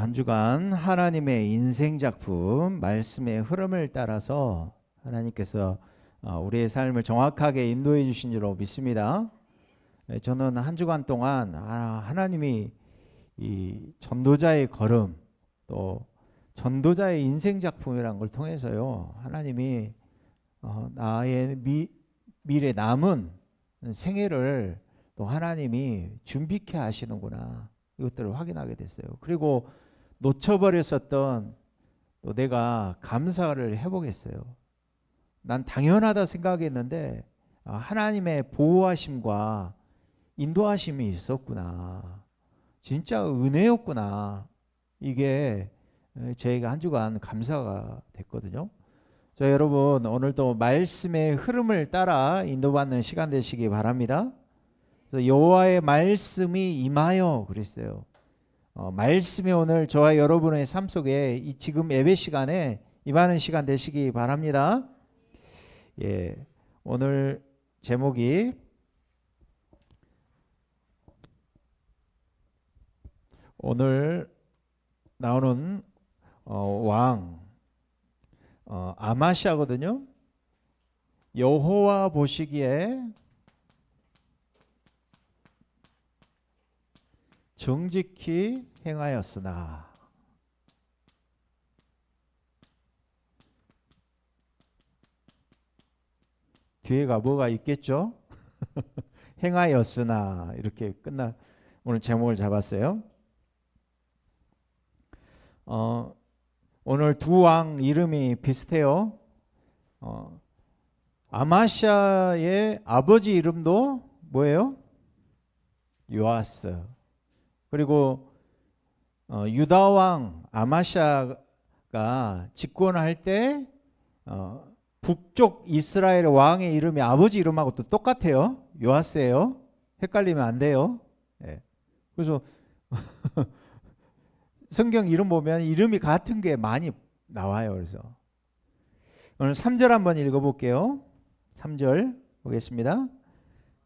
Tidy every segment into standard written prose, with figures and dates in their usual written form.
한 주간 하나님의 인생 작품 말씀의 흐름을 따라서 하나님께서 우리의 삶을 정확하게 인도해 주신 줄로 믿습니다. 저는 한 주간 동안 하나님이 이 전도자의 걸음 또 전도자의 인생 작품이라는 걸 통해서요, 하나님이 나의 미래 남은 생애를 또 하나님이 준비케 하시는구나, 이것들을 확인하게 됐어요. 그리고 놓쳐버렸었던 또 내가 감사를 해보겠어요. 난 당연하다 생각했는데 하나님의 보호하심과 인도하심이 있었구나, 진짜 은혜였구나, 이게 저희가 한 주간 감사가 됐거든요. 자, 여러분, 오늘도 말씀의 흐름을 따라 인도받는 시간 되시기 바랍니다. 여호와의 말씀이 임하여 그랬어요. 말씀이 오늘 저와 여러분의 삶 속에 이 지금 예배 시간에 임하는 시간 되시기 바랍니다. 예, 오늘 제목이 오늘 나오는 왕 아마시아거든요. 여호와 보시기에 정직히 행하였으나. 뒤에가 뭐가 있겠죠? 행하였으나 이렇게 오늘 제목을 잡았어요. 오늘 두 왕 이름이 비슷해요. 아마시아의 아버지 이름도 뭐예요? 요아스. 그리고 유다 왕 아마시아가 집권할 때 북쪽 이스라엘 왕의 이름이 아버지 이름하고 또 똑같아요. 요아스예요. 헷갈리면 안 돼요. 네. 그래서 성경 이름 보면 이름이 같은 게 많이 나와요. 그래서 오늘 3절 한번 읽어볼게요. 3절 보겠습니다.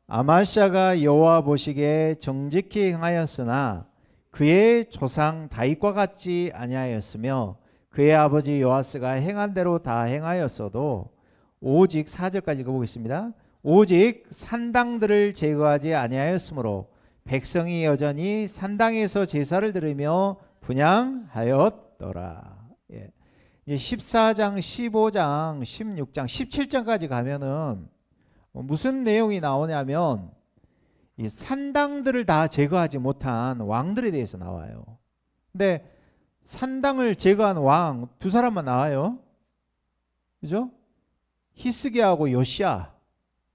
아마시아가 여호와 보시기에 정직히 행하였으나 그의 조상 다윗과 같지 아니하였으며 그의 아버지 요아스가 행한 대로 다 행하였어도 오직 4절까지 읽어보겠습니다. 오직 산당들을 제거하지 아니하였으므로 백성이 여전히 산당에서 제사를 드리며 분향하였더라. 예. 14장, 15장, 16장, 17장까지 가면은 무슨 내용이 나오냐면 이 산당들을 다 제거하지 못한 왕들에 대해서 나와요. 근데 산당을 제거한 왕 두 사람만 나와요. 그죠? 히스기야하고 요시야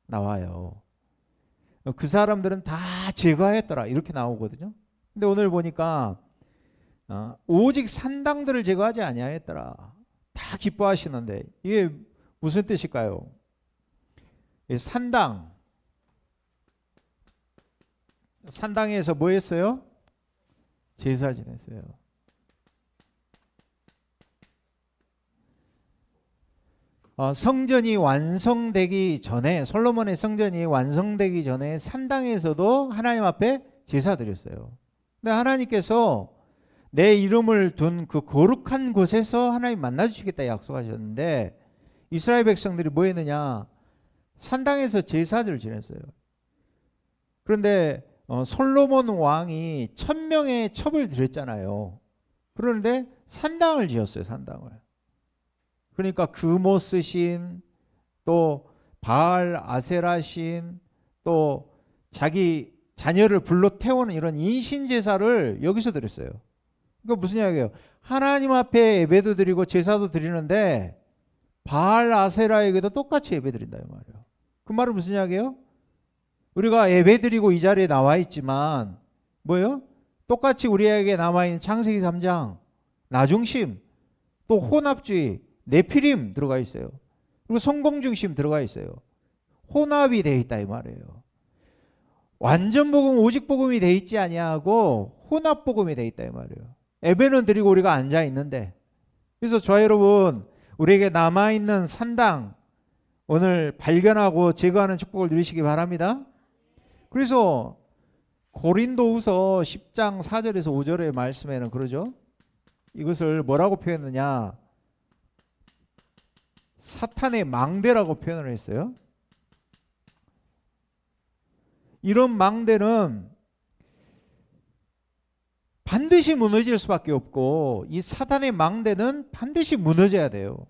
나와요. 그 사람들은 다 제거했더라 이렇게 나오거든요. 근데 오늘 보니까 오직 산당들을 제거하지 아니하였더라, 다 기뻐하시는데 이게 무슨 뜻일까요? 산당에서 뭐 했어요? 제사 지냈어요. 성전이 완성되기 전에, 솔로몬의 성전이 완성되기 전에 산당에서도 하나님 앞에 제사 드렸어요. 근데 하나님께서 내 이름을 둔 그 거룩한 곳에서 하나님 만나주시겠다 약속하셨는데 이스라엘 백성들이 뭐 했느냐? 산당에서 제사를 지냈어요. 그런데 솔로몬 왕이 1000명의 첩을 드렸잖아요. 그런데 산당을 지었어요. 산당을. 그러니까 그모스 신, 또 바알 아세라 신, 또 자기 자녀를 불러 태우는 이런 인신 제사를 여기서 드렸어요. 그러니까 무슨 이야기예요? 하나님 앞에 예배도 드리고 제사도 드리는데 바알 아세라에게도 똑같이 예배 드린다 이 말이에요. 그 말은 무슨 이야기예요? 우리가 예배 드리고 이 자리에 나와 있지만 뭐예요? 똑같이 우리에게 남아있는 창세기 3장 나중심, 또 혼합주의, 네피림 들어가 있어요. 그리고 성공중심 들어가 있어요. 혼합이 돼 있다 이 말이에요. 완전 복음, 오직 복음이 돼 있지 아니하고 혼합 복음이 돼 있다 이 말이에요. 예배는 드리고 우리가 앉아 있는데, 그래서 저와 여러분, 우리에게 남아있는 산당 오늘 발견하고 제거하는 축복을 누리시기 바랍니다. 그래서 고린도후서 10장 4절에서 5절의 말씀에는 그러죠. 이것을 뭐라고 표현하냐? 사탄의 망대라고 표현을 했어요. 이런 망대는 반드시 무너질 수밖에 없고, 이 사탄의 망대는 반드시 무너져야 돼요.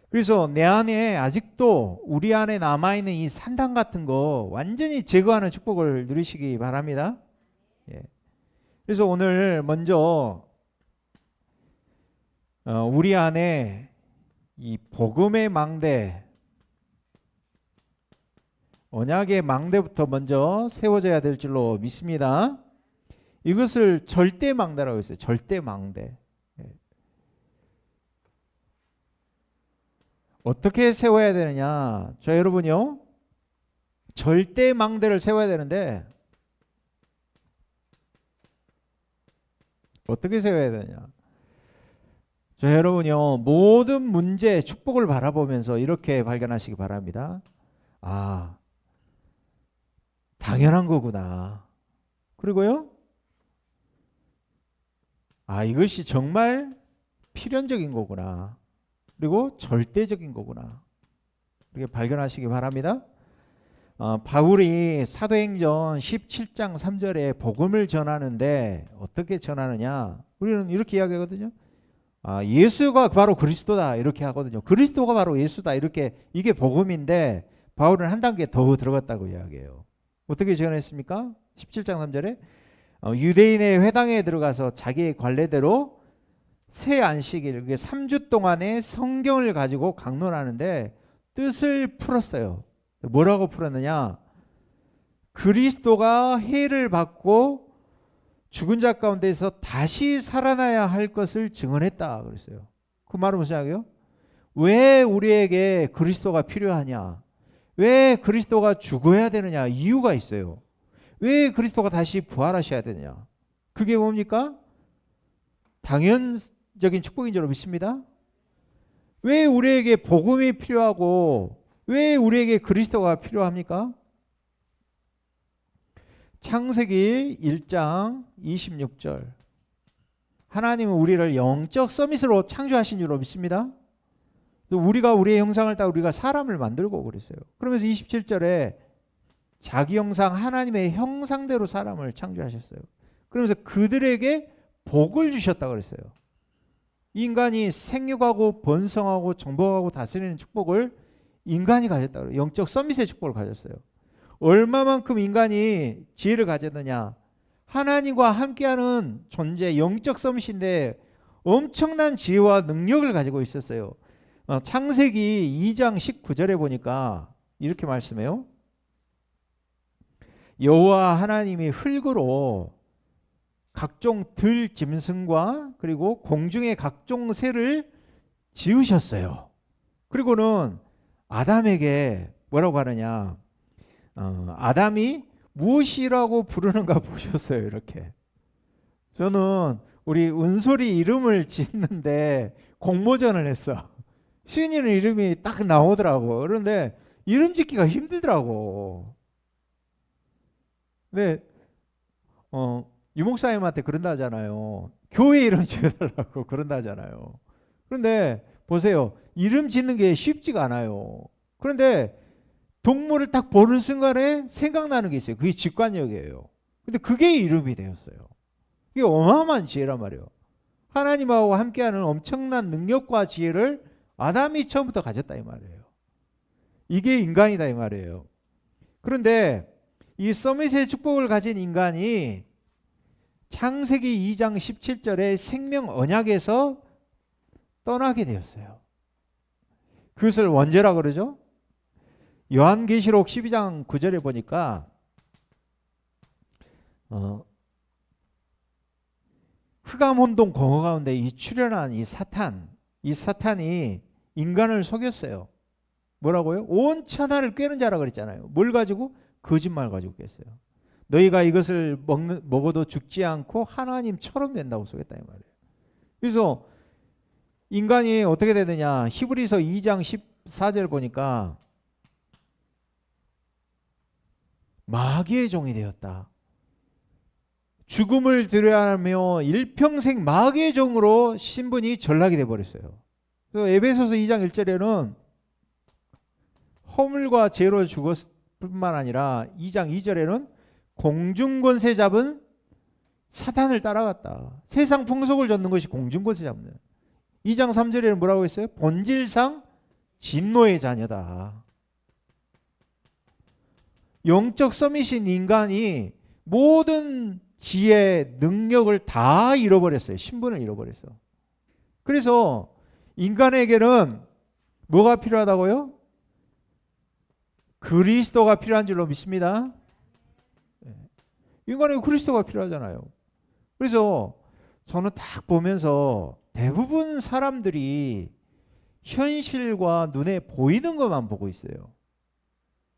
그래서 내 안에 아직도 우리 안에 남아있는 이 산당 같은 거 완전히 제거하는 축복을 누리시기 바랍니다. 예. 그래서 오늘 먼저 우리 안에 이 복음의 망대, 언약의 망대부터 먼저 세워져야 될 줄로 믿습니다. 이것을 절대 망대라고 했어요. 절대 망대. 어떻게 세워야 되느냐? 자, 여러분요, 절대 망대를 세워야 되는데 어떻게 세워야 되느냐? 자, 여러분요, 모든 문제, 축복을 바라보면서 이렇게 발견하시기 바랍니다. 아, 당연한 거구나. 그리고요, 아, 이것이 정말 필연적인 거구나. 그리고 절대적인 거구나. 이렇게 발견하시기 바랍니다. 바울이 사도행전 17장 3절에 복음을 전하는데 어떻게 전하느냐? 우리는 이렇게 이야기하거든요. 예수가 바로 그리스도다 이렇게 하거든요. 그리스도가 바로 예수다 이렇게, 이게 복음인데 바울은 한 단계 더 들어갔다고 이야기해요. 어떻게 전했습니까? 17장 3절에 유대인의 회당에 들어가서 자기의 관례대로 새 안식일, 3주 동안의 성경을 가지고 강론하는데 뜻을 풀었어요. 뭐라고 풀었느냐? 그리스도가 해를 받고 죽은 자 가운데서 다시 살아나야 할 것을 증언했다 그랬어요. 그 말은 무슨 이야기예요? 왜 우리에게 그리스도가 필요하냐? 왜 그리스도가 죽어야 되느냐? 이유가 있어요. 왜 그리스도가 다시 부활하셔야 되느냐? 그게 뭡니까? 당연적인 축복인 줄 믿습니다. 왜 우리에게 복음이 필요하고 왜 우리에게 그리스도가 필요합니까? 창세기 1장 26절, 하나님은 우리를 영적 서밋으로 창조하신 줄로 믿습니다. 우리가 우리의 형상을 따라 우리가 사람을 만들고 그랬어요. 그러면서 27절에 자기 형상, 하나님의 형상대로 사람을 창조하셨어요. 그러면서 그들에게 복을 주셨다고 그랬어요. 인간이 생육하고 번성하고 정복하고 다스리는 축복을 인간이 가졌다고 그래요. 영적 서밋의 축복을 가졌어요. 얼마만큼 인간이 지혜를 가졌느냐? 하나님과 함께하는 존재, 영적 서밋인데 엄청난 지혜와 능력을 가지고 있었어요. 창세기 2장 19절에 보니까 이렇게 말씀해요. 여호와 하나님이 흙으로 각종 들 짐승과 그리고 공중의 각종 새를 지으셨어요. 그리고는 아담에게 뭐라고 하느냐? 아담이 무엇이라고 부르는가 보셨어요. 이렇게. 저는 우리 은솔이 이름을 짓는데 공모전을 했어. 시은이는 이름이 딱 나오더라고. 그런데 이름 짓기가 힘들더라고. 근데 유목사님한테 그런다 하잖아요. 교회 이름 지어달라고 그런다 하잖아요. 그런데 보세요. 이름 짓는 게 쉽지가 않아요. 그런데 동물을 딱 보는 순간에 생각나는 게 있어요. 그게 직관력이에요. 근데 그게 이름이 되었어요. 이게 어마어마한 지혜란 말이에요. 하나님하고 함께하는 엄청난 능력과 지혜를 아담이 처음부터 가졌다 이 말이에요. 이게 인간이다 이 말이에요. 그런데 이 서밋의 축복을 가진 인간이 창세기 2장 17절에 생명 언약에서 떠나게 되었어요. 그것을 원죄라고 그러죠. 요한계시록 12장 9절에 보니까 흑암혼동 공허 가운데 이 출현한 이 사탄이 인간을 속였어요. 뭐라고요? 온 천하를 꿰는 자라 그랬잖아요. 뭘 가지고? 거짓말 가지고 깼어요. 너희가 이것을 먹어도 죽지 않고 하나님처럼 된다고 속였다 이 말이에요. 그래서 인간이 어떻게 되느냐? 히브리서 2장 14절 보니까 마귀의 종이 되었다. 죽음을 두려워하며 일평생 마귀의 종으로 신분이 전락이 되어버렸어요. 그래서 에베소서 2장 1절에는 허물과 죄로 죽었을 뿐만 아니라 2장 2절에는 공중권세 잡은 사탄을 따라갔다. 세상 풍속을 젓는 것이 공중권세 잡는. 2장 3절에는 뭐라고 했어요? 본질상 진노의 자녀다. 영적 서밋인 인간이 모든 지혜, 능력을 다 잃어버렸어요. 신분을 잃어버렸어. 그래서 인간에게는 뭐가 필요하다고요? 그리스도가 필요한 줄로 믿습니다. 인간에게 그리스도가 필요하잖아요. 그래서 저는 딱 보면서 대부분 사람들이 현실과 눈에 보이는 것만 보고 있어요.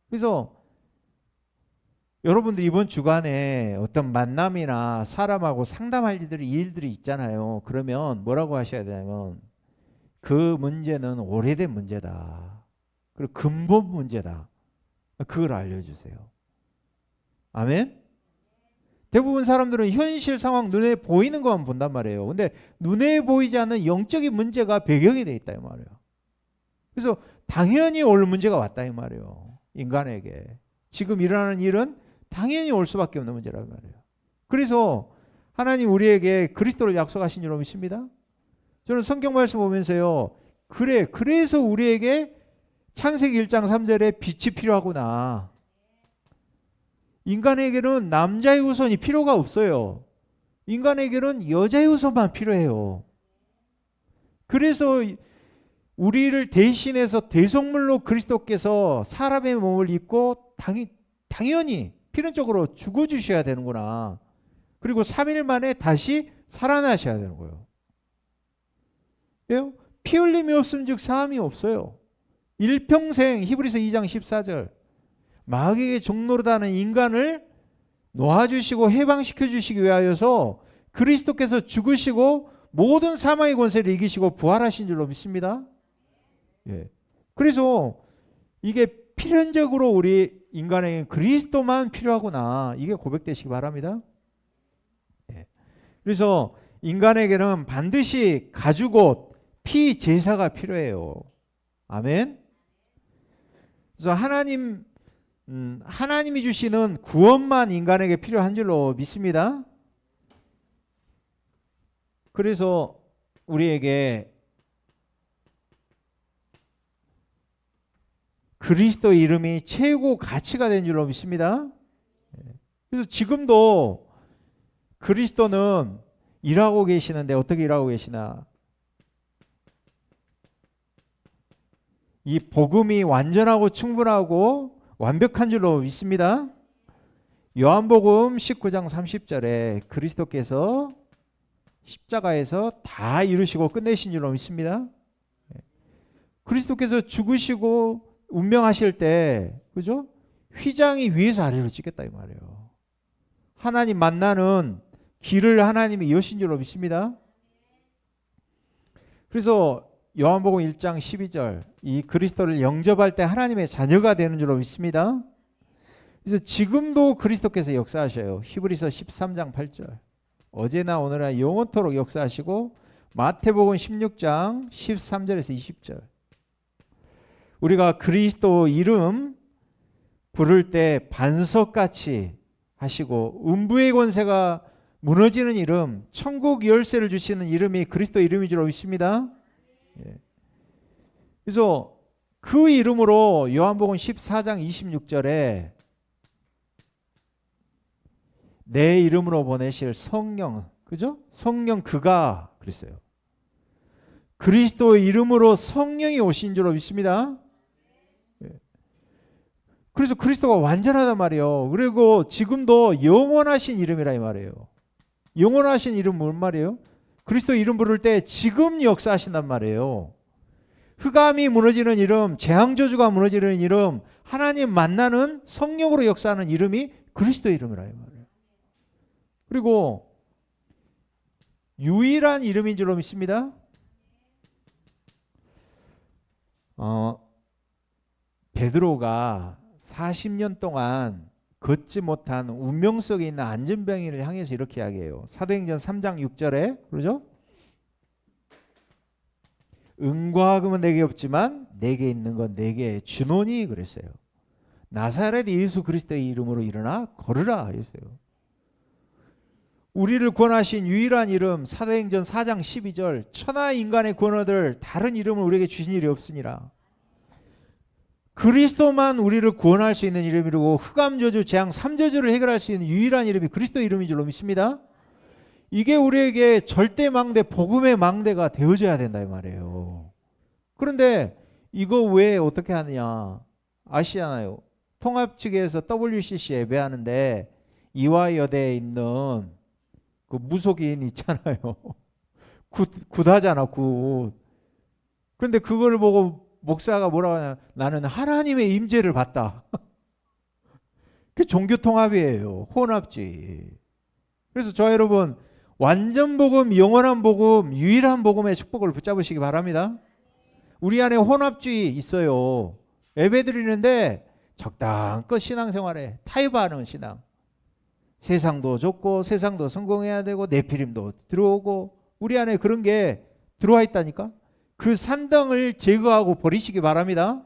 그래서 여러분들 이번 주간에 어떤 만남이나 사람하고 상담할 일들이 있잖아요. 그러면 뭐라고 하셔야 되냐면 그 문제는 오래된 문제다. 그리고 근본 문제다. 그걸 알려주세요. 아멘? 대부분 사람들은 현실 상황 눈에 보이는 것만 본단 말이에요. 근데 눈에 보이지 않는 영적인 문제가 배경이 돼 있다 이 말이에요. 그래서 당연히 올 문제가 왔다 이 말이에요. 인간에게. 지금 일어나는 일은 당연히 올 수밖에 없는 문제라고 말이에요. 그래서 하나님 우리에게 그리스도를 약속하신 줄 믿습니다. 저는 성경 말씀 보면서요. 그래서 우리에게 창세기 1장 3절에 빛이 필요하구나. 인간에게는 남자의 후손이 필요가 없어요. 인간에게는 여자의 후손만 필요해요. 그래서 우리를 대신해서 대속물로 그리스도께서 사람의 몸을 입고 당연히 필연적으로 죽어주셔야 되는구나. 그리고 3일 만에 다시 살아나셔야 되는 거예요. 왜요? 피 흘림이 없음 즉 사함이 없어요. 일평생 히브리서 2장 14절 마귀의 종노릇하는 인간을 놓아주시고 해방시켜 주시기 위하여서 그리스도께서 죽으시고 모든 사망의 권세를 이기시고 부활하신 줄로 믿습니다. 예. 그래서 이게 필연적으로 우리 인간에게 그리스도만 필요하구나. 이게 고백되시기 바랍니다. 예. 그래서 인간에게는 반드시 가죽옷, 피 제사가 필요해요. 아멘. 그래서 하나님이 주시는 구원만 인간에게 필요한 줄로 믿습니다. 그래서 우리에게 그리스도 이름이 최고 가치가 된 줄로 믿습니다. 그래서 지금도 그리스도는 일하고 계시는데 어떻게 일하고 계시나? 이 복음이 완전하고 충분하고 완벽한 줄로 믿습니다. 요한복음 19장 30절에 그리스도께서 십자가에서 다 이루시고 끝내신 줄로 믿습니다. 그리스도께서 죽으시고 운명하실 때, 그죠? 휘장이 위에서 아래로 찢겼다 이 말이에요. 하나님 만나는 길을 하나님이 여신 줄로 믿습니다. 그래서 요한복음 1장 12절 이 그리스도를 영접할 때 하나님의 자녀가 되는 줄로 믿습니다. 그래서 지금도 그리스도께서 역사하셔요. 히브리서 13장 8절 어제나 오늘나 영원토록 역사하시고 마태복음 16장 13절에서 20절 우리가 그리스도 이름 부를 때 반석같이 하시고 음부의 권세가 무너지는 이름 천국 열쇠를 주시는 이름이 그리스도 이름인 줄 믿습니다. 예. 그래서 그 이름으로 요한복음 14장 26절에 내 이름으로 보내실 성령, 그죠? 성령 그가 그랬어요. 그리스도의 이름으로 성령이 오신 줄로 믿습니다. 예. 그래서 그리스도가 완전하단 말이에요. 그리고 지금도 영원하신 이름이라 이 말이에요. 영원하신 이름 뭔 말이에요? 그리스도 이름 부를 때 지금 역사하신단 말이에요. 흑암이 무너지는 이름, 재앙저주가 무너지는 이름, 하나님 만나는 성령으로 역사하는 이름이 그리스도 이름이라 이 말이에요. 그리고 유일한 이름인 줄로 믿습니다. 베드로가 40년 동안 걷지 못한 운명 속에 있는 안전병이를 향해서 이렇게 이야기해요. 사도행전 3장 6절에 그러죠? 은과 금은 내게 없지만 내게 있는 건 내게 주노니 그랬어요. 나사렛 예수 그리스도의 이름으로 일어나 걸으라 했어요. 우리를 구원하신 유일한 이름 사도행전 4장 12절 천하 인간의 구원 얻을 다른 이름을 우리에게 주신 일이 없으니라. 그리스도만 우리를 구원할 수 있는 이름이고 흑암저주, 재앙, 삼저주를 해결할 수 있는 유일한 이름이 그리스도 이름인 줄로 믿습니다. 이게 우리에게 절대 망대, 복음의 망대가 되어져야 된다 이 말이에요. 그런데 이거 왜 어떻게 하느냐 아시잖아요. 통합 측에서 WCC 예배하는데 이화여대에 있는 그 무속인 있잖아요. 굿하잖아 굿. 그런데 그걸 보고 목사가 뭐라고 하냐, 나는 하나님의 임재를 받다. 그 종교통합이에요. 혼합주의. 그래서 저 여러분 완전 복음, 영원한 복음, 유일한 복음의 축복을 붙잡으시기 바랍니다. 우리 안에 혼합주의 있어요. 예배 드리는데 적당껏 신앙생활에 타협하는 신앙. 세상도 좋고 세상도 성공해야 되고 네피림도 들어오고 우리 안에 그런 게 들어와 있다니까. 그 산당을 제거하고 버리시기 바랍니다.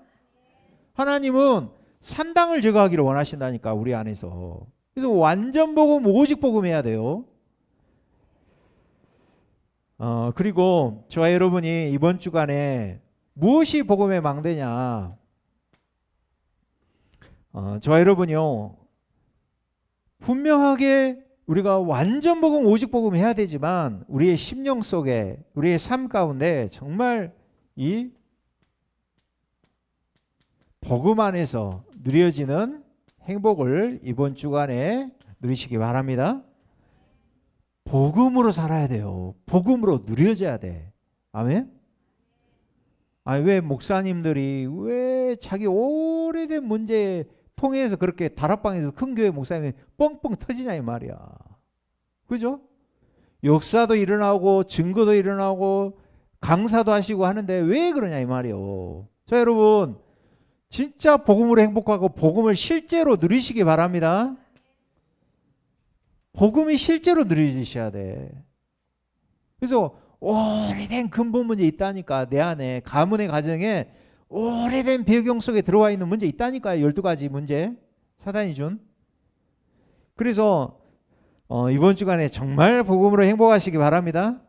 하나님은 산당을 제거하기를 원하신다니까 우리 안에서. 그래서 완전 복음, 오직 복음 해야 돼요. 그리고 저와 여러분이 이번 주간에 무엇이 복음의 망대냐. 저와 여러분이요 분명하게 우리가 완전 복음, 오직 복음 해야 되지만 우리의 심령 속에 우리의 삶 가운데 정말 이 복음 안에서 누려지는 행복을 이번 주간에 누리시기 바랍니다. 복음으로 살아야 돼요. 복음으로 누려져야 돼. 아멘. 왜 목사님들이 왜 자기 오래된 문제에 통해서 그렇게 다락방에서 큰 교회 목사님이 뻥뻥 터지냐 이 말이야. 그죠? 역사도 일어나고 증거도 일어나고 강사도 하시고 하는데 왜 그러냐 이 말이요. 자 여러분 진짜 복음으로 행복하고 복음을 실제로 누리시기 바랍니다. 복음이 실제로 누려지셔야 돼. 그래서 오래된 근본 문제 있다니까. 내 안에 가문의 가정에 오래된 배경 속에 들어와 있는 문제 있다니까요. 12가지 문제 사단이 준. 그래서 이번 주간에 정말 복음으로 행복하시기 바랍니다.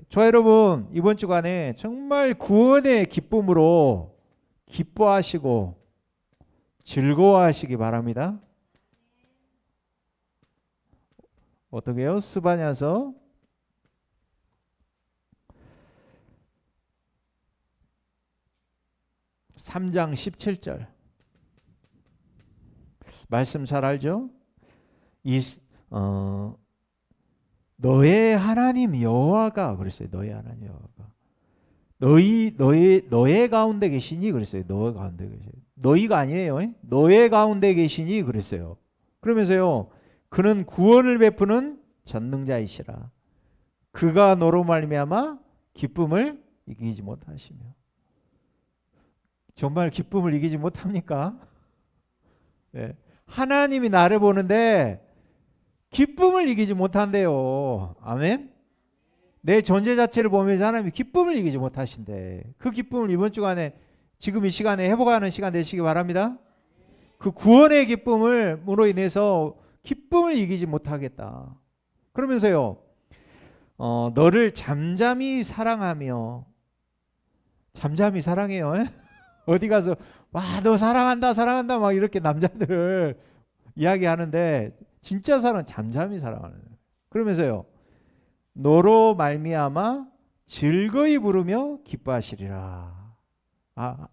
저 여러분 이번 주간에 정말 구원의 기쁨으로 기뻐하시고 즐거워하시기 바랍니다. 어떻게 해요? 스바냐서 3장 17절 말씀 잘 알죠? 너의 하나님 여호와가 그랬어요. 너의 하나님 여호와가 너의 가운데 계시니 그랬어요. 너의 가운데 계시. 너희가 아니에요. 너의 가운데 계시니 그랬어요. 그러면서요. 그는 구원을 베푸는 전능자이시라. 그가 너로 말미암아 기쁨을 이기지 못하시며. 정말 기쁨을 이기지 못합니까? 네. 하나님이 나를 보는데 기쁨을 이기지 못한대요. 아멘. 내 존재 자체를 보면서 하나님이 기쁨을 이기지 못하신대. 그 기쁨을 이번 주간에 지금 이 시간에 회복하는 시간 되시기 바랍니다. 그 구원의 기쁨으로 인해서 기쁨을 이기지 못하겠다. 그러면서요. 너를 잠잠히 사랑하며. 잠잠히 사랑해요. 어디 가서 와 너 사랑한다 사랑한다 막 이렇게 남자들을 이야기하는데 진짜 사랑은 잠잠히 사랑하는 거예요. 그러면서요. 너로 말미암아 즐거이 부르며 기뻐하시리라.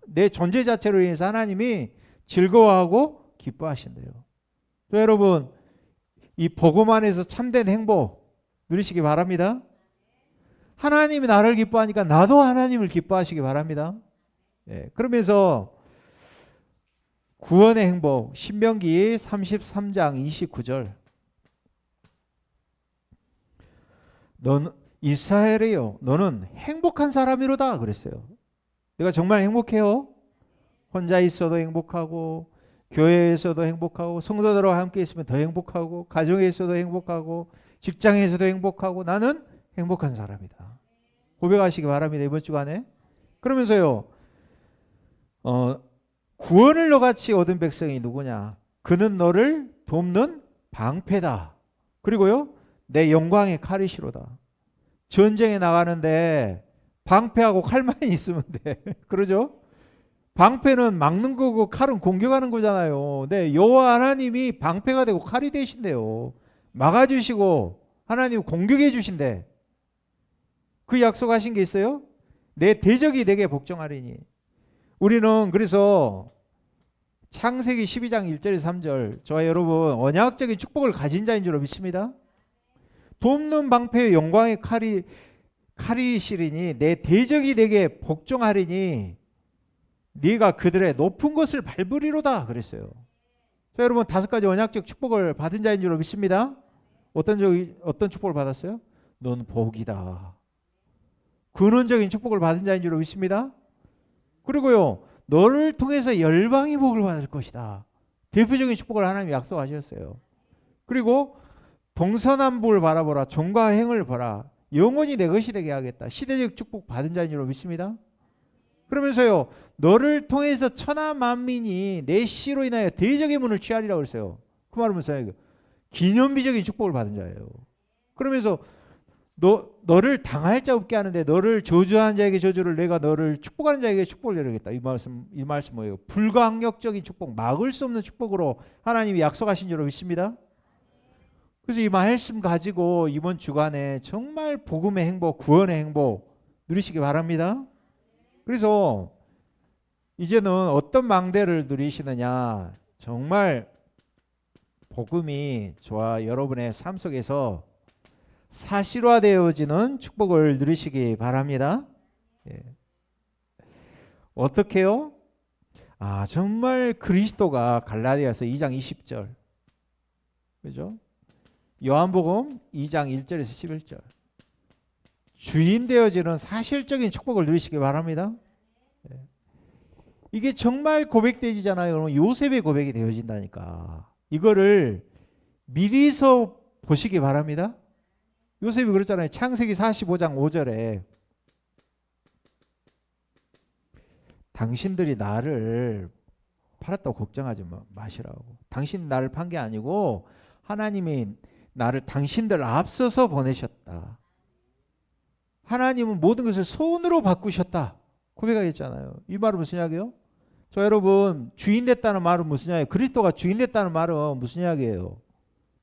내 존재 자체로 인해서 하나님이 즐거워하고 기뻐하신대요. 여러분 이 복음 안에서 참된 행복 누리시기 바랍니다. 하나님이 나를 기뻐하니까 나도 하나님을 기뻐하시기 바랍니다. 그러면서 구원의 행복 신명기 33장 29절 너는 이스라엘이요 너는 행복한 사람이로다 그랬어요. 내가 정말 행복해요. 혼자 있어도 행복하고 교회에서도 행복하고 성도들과 함께 있으면 더 행복하고 가정에서도 행복하고 직장에서도 행복하고 나는 행복한 사람이다. 고백하시기 바랍니다. 이번 주간에. 그러면서요. 구원을 너같이 얻은 백성이 누구냐? 그는 너를 돕는 방패다. 그리고요. 내 영광의 칼이시로다. 전쟁에 나가는데 방패하고 칼만 있으면 돼. 그러죠? 방패는 막는 거고 칼은 공격하는 거잖아요. 네, 여호와 하나님이 방패가 되고 칼이 되신대요. 막아주시고 하나님 공격해 주신대. 그 약속하신 게 있어요? 내 대적이 내게 복종하리니. 우리는 그래서 창세기 12장 1절에서 3절 저와 여러분 언약적인 축복을 가진 자인 줄 믿습니다. 돕는 방패의 영광의 칼이시리니 내 대적이 내게 복종하리니 네가 그들의 높은 것을 밟으리로다 그랬어요. 자, 여러분 5가지 언약적 축복을 받은 자인 줄 믿습니다. 어떤 축복을 받았어요? 넌 복이다. 근원적인 축복을 받은 자인 줄 믿습니다. 그리고요. 너를 통해서 열방이 복을 받을 것이다. 대표적인 축복을 하나님이 약속하셨어요. 그리고 동서남북을 바라보라. 종과 행을 보라. 영원히 내 것이 되게 하겠다. 시대적 축복 받은 자인 줄 믿습니다. 그러면서요. 너를 통해서 천하 만민이 내 씨로 인하여 대적의 문을 취하리라고 그랬어요. 그 말은 무슨 말이에요? 기념비적인 축복을 받은 자예요. 그러면서 너를 당할 자 없게 하는데 너를 저주하는 자에게 저주를 내가 너를 축복하는 자에게 축복을 내리겠다. 이 말씀 뭐예요? 불가항력적인 축복, 막을 수 없는 축복으로 하나님이 약속하신 줄 믿습니다. 그래서 이 말씀 가지고 이번 주간에 정말 복음의 행복, 구원의 행복 누리시기 바랍니다. 그래서 이제는 어떤 망대를 누리시느냐? 정말 복음이 저와 여러분의 삶 속에서 사실화되어지는 축복을 누리시기 바랍니다. 예. 어떻게요? 정말 그리스도가 갈라디아서 2장 20절 그죠? 요한복음 2장 1절에서 11절 주인 되어지는 사실적인 축복을 누리시기 바랍니다. 예. 이게 정말 고백되지잖아요. 그러면 요셉의 고백이 되어진다니까. 이거를 미리서 보시기 바랍니다. 요셉이 그랬잖아요. 창세기 45장 5절에 당신들이 나를 팔았다고 걱정하지 마시라고. 당신 나를 판 게 아니고 하나님이 나를 당신들 앞서서 보내셨다. 하나님은 모든 것을 손으로 바꾸셨다. 고백하겠잖아요. 이 말은 무슨 이야기예요? 저 여러분 주인 됐다는 말은 무슨 이야기예요? 그리스도가 주인 됐다는 말은 무슨 이야기예요?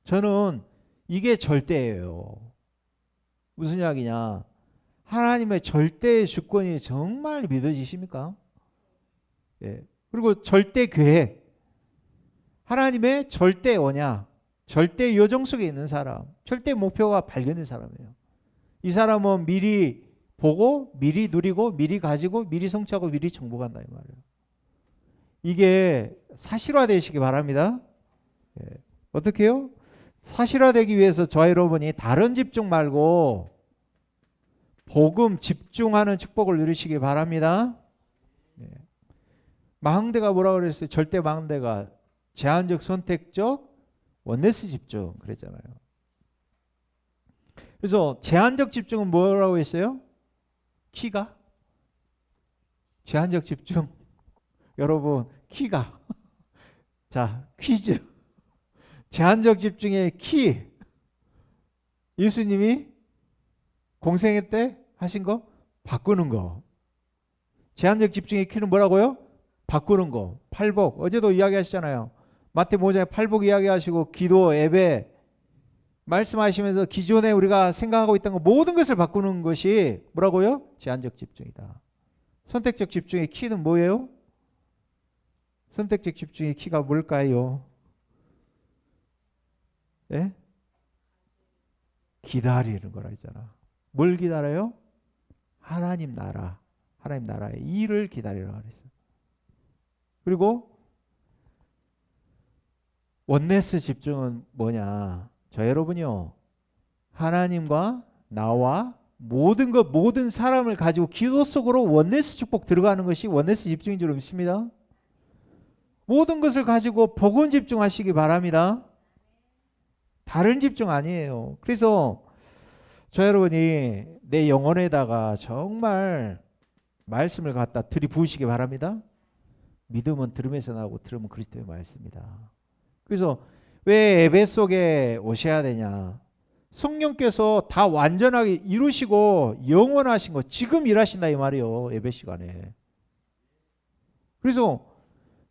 저는 이게 절대예요. 무슨 이야기냐? 하나님의 절대 주권이 정말 믿어지십니까? 예. 그리고 절대 계획, 하나님의 절대 언약, 절대 요정 속에 있는 사람, 절대 목표가 발견된 사람이에요. 이 사람은 미리 보고, 미리 누리고, 미리 가지고, 미리 성취하고, 미리 정복한다 이 말이에요. 이게 사실화되시기 바랍니다. 예. 어떻게 해요? 사실화되기 위해서 저와 여러분이 다른 집중 말고 복음 집중하는 축복을 누리시기 바랍니다. 예. 망대가 뭐라고 그랬어요? 절대 망대가 제한적 선택적 원네스 집중 그랬잖아요. 그래서 제한적 집중은 뭐라고 했어요? 키가? 제한적 집중 여러분 키가 자 퀴즈 제한적 집중의 키 예수님이 공생애 때 하신 거 바꾸는 거. 제한적 집중의 키는 뭐라고요? 바꾸는 거. 팔복 어제도 이야기하셨잖아요. 마태복음 5장에 팔복 이야기하시고 기도 예배 말씀하시면서 기존에 우리가 생각하고 있던 거 모든 것을 바꾸는 것이 뭐라고요? 제한적 집중이다. 선택적 집중의 키는 뭐예요? 선택적 집중의 키가 뭘까요? 예? 기다리는 거라 했잖아. 뭘 기다려요? 하나님 나라, 하나님 나라의 일을 기다리라 그랬어요. 그리고 원네스 집중은 뭐냐? 저 여러분이요, 하나님과 나와 모든 것, 모든 사람을 가지고 기도 속으로 원네스 축복 들어가는 것이 원네스 집중인 줄 믿습니다. 모든 것을 가지고 복음 집중하시기 바랍니다. 다른 집중 아니에요. 그래서 저 여러분이 내 영혼에다가 정말 말씀을 갖다 들이부으시기 바랍니다. 믿음은 들음에서 나오고 들음은 그리스도의 말씀이다. 그래서 왜 예배 속에 오셔야 되냐? 성령께서 다 완전하게 이루시고 영원하신 거 지금 일하신다 이 말이에요. 예배 시간에. 그래서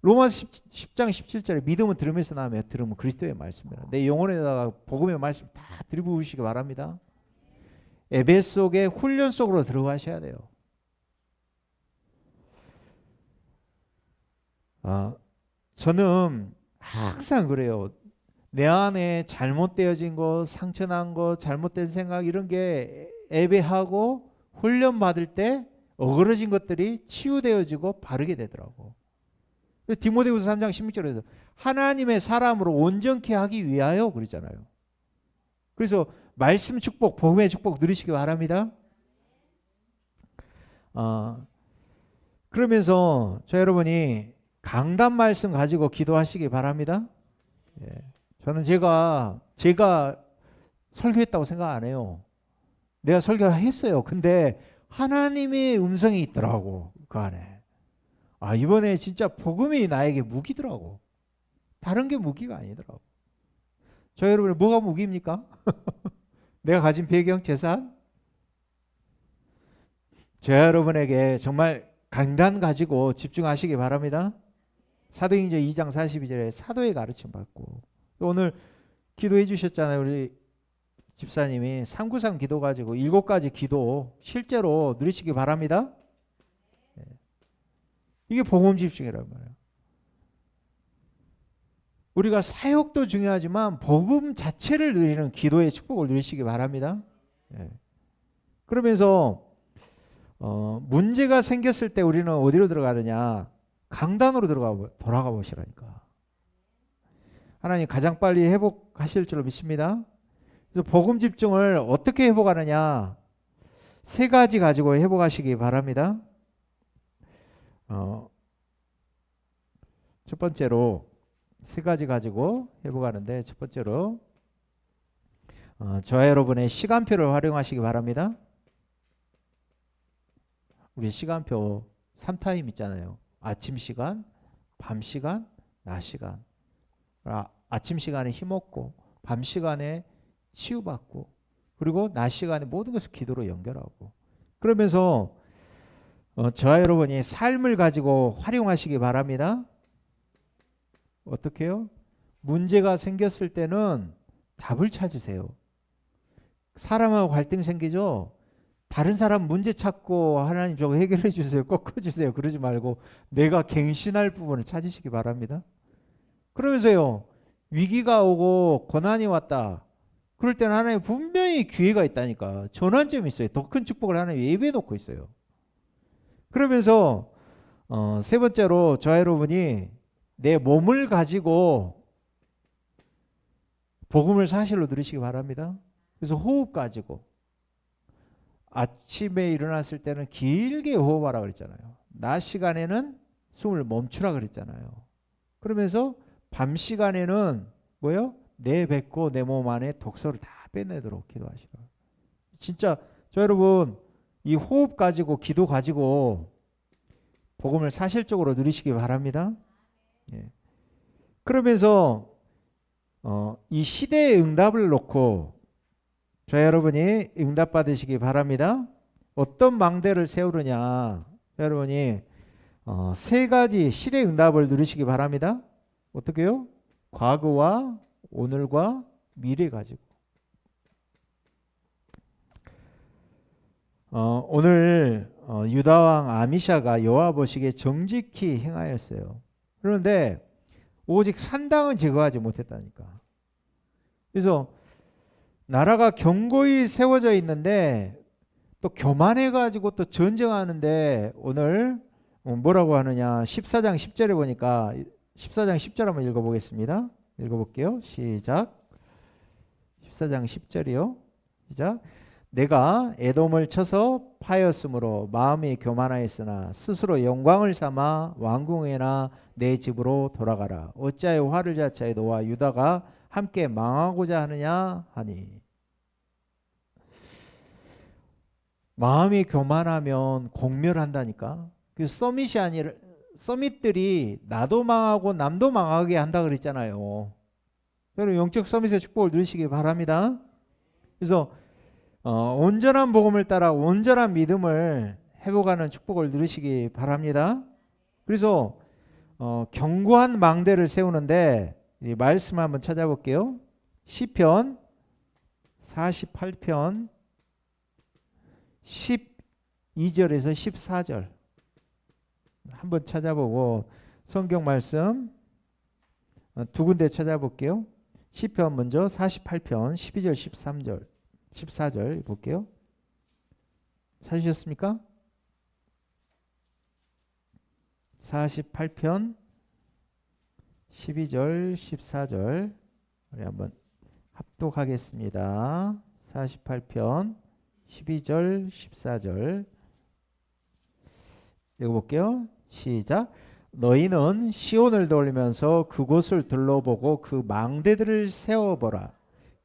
로마서 10장 17절에 믿음은 들음에서 나오며 들음은 그리스도의 말씀이다. 내 영혼에다가 복음의 말씀 다 들이부으시기 바랍니다. 예배 속에 훈련 속으로 들어가셔야 돼요. 저는 항상 그래요. 내 안에 잘못되어진 것, 상처난 것, 잘못된 생각 이런 게 예배하고 훈련 받을 때 어그러진 것들이 치유되어지고 바르게 되더라고. 디모데후서 3장 16절에서 하나님의 사람으로 온전케 하기 위하여 그러잖아요. 그래서 말씀 축복, 복음의 축복 누리시기 바랍니다. 그러면서 저 여러분이 강단 말씀 가지고 기도하시기 바랍니다. 예. 저는 제가 설교했다고 생각 안 해요. 내가 설교했어요. 근데 하나님의 음성이 있더라고 그 안에. 이번에 진짜 복음이 나에게 무기더라고. 다른 게 무기가 아니더라고. 저 여러분 뭐가 무기입니까? 내가 가진 배경, 재산? 저 여러분에게 정말 강단 가지고 집중하시기 바랍니다. 사도행전 2장 42절에 사도의 가르침 받고, 오늘 기도해 주셨잖아요. 우리 집사님이 393 기도 가지고 7가지 기도 실제로 누리시기 바랍니다. 이게 복음 집중이란 말이에요. 우리가 사역도 중요하지만 복음 자체를 누리는 기도의 축복을 누리시기 바랍니다. 그러면서 문제가 생겼을 때 우리는 어디로 들어가느냐? 강단으로 돌아가 보시라니까. 하나님 가장 빨리 회복하실 줄로 믿습니다. 그래서 복음 집중을 어떻게 회복하느냐? 3가지 가지고 회복하시기 바랍니다. 첫 번째로 3가지 가지고 회복하는데, 첫 번째로 저와 여러분의 시간표를 활용하시기 바랍니다. 우리 시간표 3타임 있잖아요. 아침 시간, 밤 시간, 낮 시간. 아침 시간에 힘없고 밤 시간에 치유받고 그리고 낮 시간에 모든 것을 기도로 연결하고, 그러면서 저와 여러분이 삶을 가지고 활용하시기 바랍니다. 어떻게 해요? 문제가 생겼을 때는 답을 찾으세요. 사람하고 갈등 생기죠? 다른 사람 문제 찾고 하나님 저거 해결해 주세요, 꺾어주세요 그러지 말고 내가 갱신할 부분을 찾으시기 바랍니다. 그러면서요, 위기가 오고 고난이 왔다 그럴 때는 하나님 분명히 기회가 있다니까. 전환점이 있어요. 더 큰 축복을 하나님 예배해 놓고 있어요. 그러면서 3번째로 저와 여러분이 내 몸을 가지고 복음을 사실로 누리시기 바랍니다. 그래서 호흡 가지고 아침에 일어났을 때는 길게 호흡하라 그랬잖아요. 낮 시간에는 숨을 멈추라 그랬잖아요. 그러면서 밤 시간에는 뭐요? 내뱉고 내 몸 안에 독소를 다 빼내도록 기도하시라. 진짜 저 여러분 이 호흡 가지고 기도 가지고 복음을 사실적으로 누리시기 바랍니다. 그러면서 이 시대의 응답을 놓고 저 여러분이 응답 받으시기 바랍니다. 어떤 망대를 세우느냐? 여러분이 3가지 시대 응답을 누리시기 바랍니다. 어떻게요? 과거와 오늘과 미래 가지고. 오늘 유다왕 아미샤가 여호와 보시기에 정직히 행하였어요. 그런데 오직 산당은 제거하지 못했다니까. 그래서 나라가 견고히 세워져 있는데 또 교만해가지고 또 전쟁하는데, 오늘 뭐라고 하느냐? 14장 10절에 보니까 14장 10절 한번 읽어보겠습니다. 읽어볼게요. 시작. 14장 10절이요. 시작. 내가 에돔을 쳐서 파였으므로 마음이 교만하였으나 스스로 영광을 삼아 왕궁에나 내 집으로 돌아가라. 어찌하여 화를 자차에 너와 유다가 함께 망하고자 하느냐 하니. 마음이 교만하면 공멸한다니까. 그 서밋이 아니라 서밋들이 나도 망하고 남도 망하게 한다 그랬잖아요. 여러분 영적 서밋의 축복을 누리시기 바랍니다. 그래서 온전한 복음을 따라 온전한 믿음을 회복하는 축복을 누리시기 바랍니다. 그래서 견고한 망대를 세우는데 이 말씀 한번 찾아볼게요. 시편 48편 12절에서 14절 한번 찾아보고 성경 말씀 두 군데 찾아볼게요. 시편 먼저 48편 12절 13절 14절 볼게요. 찾으셨습니까? 48편 12절 14절 우리 한번 합독하겠습니다. 48편 12절 14절 읽어볼게요. 시작. 너희는 시온을 돌리면서 그곳을 둘러보고 그 망대들을 세워보라.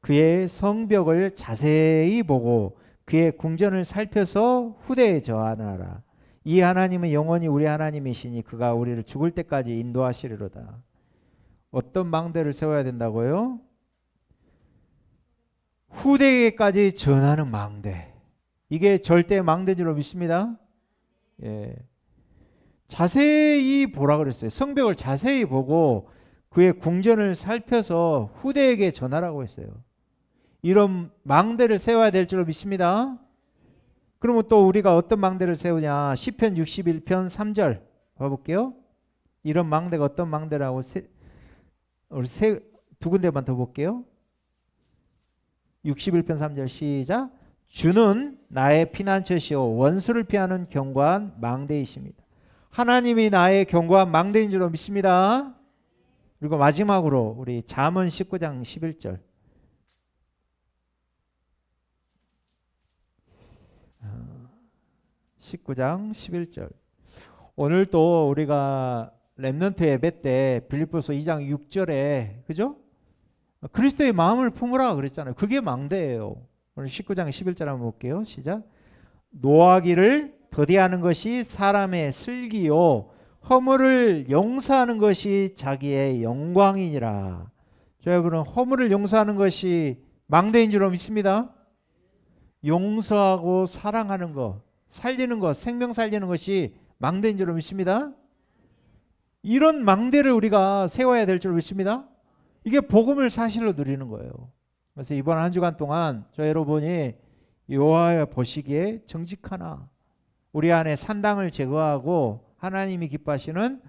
그의 성벽을 자세히 보고 그의 궁전을 살펴서 후대에 저하나라. 이 하나님은 영원히 우리 하나님이시니 그가 우리를 죽을 때까지 인도하시리로다. 어떤 망대를 세워야 된다고요? 후대에까지 전하는 망대. 이게 절대 망대인 줄 믿습니다. 예. 자세히 보라 그랬어요. 성벽을 자세히 보고 그의 궁전을 살펴서 후대에게 전하라고 했어요. 이런 망대를 세워야 될 줄로 믿습니다. 그러면 또 우리가 어떤 망대를 세우냐? 시편 61편 3절 봐볼게요. 이런 망대가 어떤 망대라고 두 군데만 더 볼게요. 61편 3절 시작. 주는 나의 피난처시오 원수를 피하는 견고한 망대이십니다. 하나님이 나의 견고한 망대인 줄로 믿습니다. 그리고 마지막으로 우리 잠언 19장 11절 19장 11절 오늘 또 우리가 렘넌트 예배 때 빌립보서 2장 6절에 그죠? 그리스도의 마음을 품으라 그랬잖아요. 그게 망대예요. 오늘 19장 11절 한번 볼게요. 시작. 노하기를 더디하는 것이 사람의 슬기요 허물을 용서하는 것이 자기의 영광이니라. 여러분은 허물을 용서하는 것이 망대인 줄로 믿습니다. 용서하고 사랑하는 것, 살리는 것, 생명 살리는 것이 망대인 줄로 믿습니다. 이런 망대를 우리가 세워야 될 줄로 믿습니다. 이게 복음을 사실로 누리는 거예요. 그래서 이번 한 주간 동안 저 여러분이 여호와 보시기에 정직하나 우리 안에 산당을 제거하고 하나님이 기뻐하시는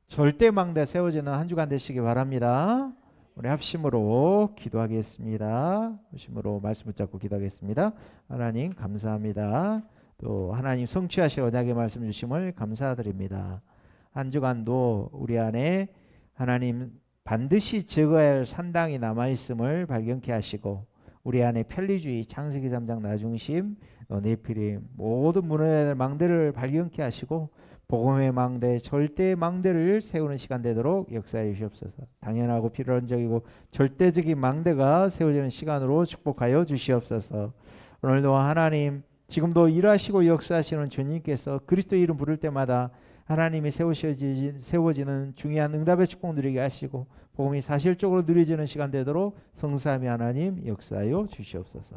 절대 망대 세워지는 한 주간 되시기 바랍니다. 우리 합심으로 기도하겠습니다. 합심으로 말씀 붙잡고 기도하겠습니다. 하나님 감사합니다. 또 하나님 성취하실 언약의 말씀 주심을 감사드립니다. 한 주간도 우리 안에 하나님 반드시 제거해야 할 산당이 남아있음을 발견케 하시고 우리 안에 편리주의, 창세기 3장 나중심, 네피림 모든 무너져야 할 망대를 발견케 하시고 복음의 망대, 절대의 망대를 세우는 시간 되도록 역사해 주시옵소서. 당연하고 필연적이고 절대적인 망대가 세워지는 시간으로 축복하여 주시옵소서. 오늘도 하나님 지금도 일하시고 역사하시는 주님께서 그리스도 이름 부를 때마다 하나님이 세워지는 중요한 응답의 축복 누리게 하시고 복음이 사실적으로 누려지는 시간 되도록 성삼위 하나님 역사하여 주시옵소서.